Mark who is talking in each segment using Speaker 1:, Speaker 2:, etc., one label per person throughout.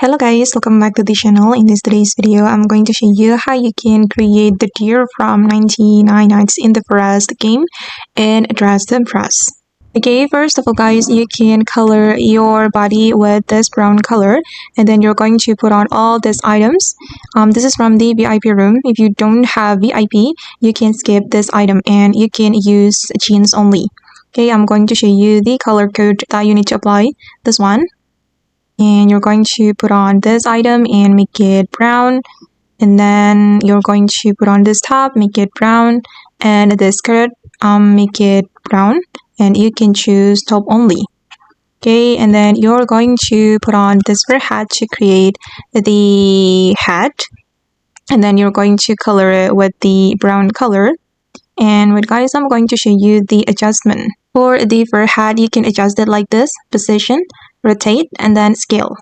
Speaker 1: Hello guys, welcome back to the channel. In today's video, I'm going to show you how you can create the deer from 99 Nights in the Forest game in Dress to Impress. Okay, first of all guys, you can color your body with this brown color and then you're going to put on all these items. This is from the VIP room. If you don't have VIP, you can skip this item and you can use jeans only. Okay, I'm going to show you the color code that you need to apply. This one. And you're going to put on this item and make it brown, and then you're going to put on this top, make it brown, and this skirt, make it brown, and you can choose top only. Okay, and then you're going to put on this fur hat to create the hat, and then you're going to color it with the brown color. And wait guys, I'm going to show you the adjustment. For the fur hat, you can adjust it like this: position, rotate, and then scale.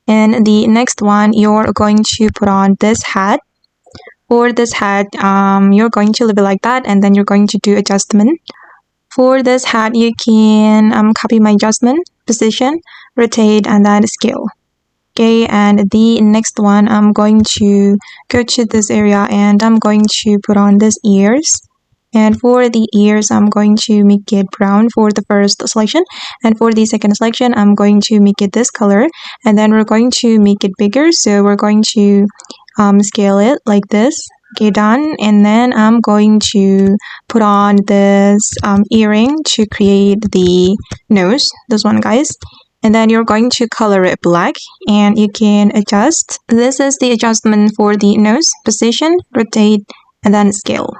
Speaker 1: And the next one, you're going to put on this hat. For this hat, you're going to leave it like that, and then you're going to do adjustment. For this hat, you can copy my adjustment: position, rotate, and then scale. Okay, and the next one, I'm going to go to this area and I'm going to put on these ears. And for the ears, I'm going to make it brown for the first selection. And for the second selection, I'm going to make it this color. And then we're going to make it bigger. So we're going to scale it like this. Okay, done. And then I'm going to put on this earring to create the nose. This one, guys. And then you're going to color it black and you can adjust. This is the adjustment for the nose: position, rotate, and then scale.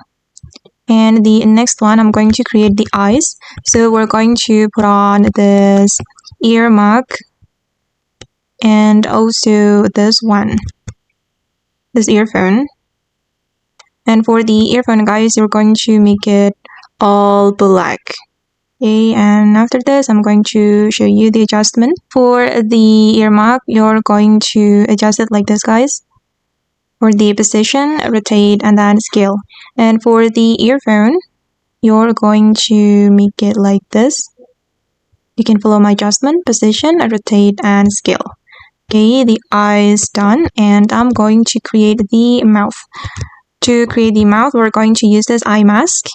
Speaker 1: And the next one, I'm going to create the eyes. So we're going to put on this ear mark and also this one, this earphone. And for the earphone, guys, you're going to make it all black. Okay, and after this, I'm going to show you the adjustment. For the ear mark, you're going to adjust it like this, guys. For the position, rotate, and then scale. And for the earphone, you're going to make it like this. You can follow my adjustment: position, rotate, and scale. Okay, the eye is done, and I'm going to create the mouth. To create the mouth, we're going to use this eye mask.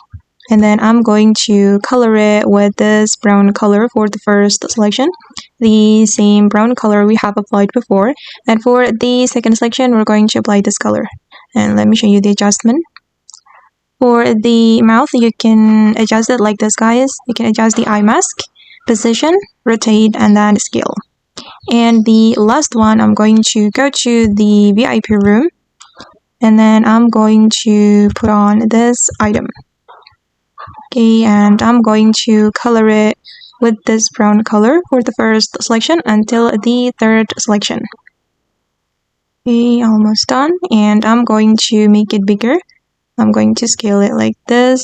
Speaker 1: And then I'm going to color it with this brown color for the first selection, the same brown color we have applied before. And for the second selection, we're going to apply this color. And let me show you the adjustment. For the mouth, you can adjust it like this, guys. You can adjust the eye mask, position, rotate, and then scale. And the last one, I'm going to go to the VIP room. And then I'm going to put on this item. Okay, and I'm going to color it with this brown color for the first selection until the third selection. Okay, almost done. And I'm going to make it bigger. I'm going to scale it like this.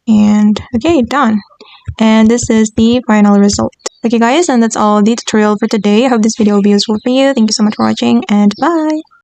Speaker 1: And okay, done. And this is the final result. Okay guys, and that's all the tutorial for today. I hope this video will be useful for you. Thank you so much for watching and bye.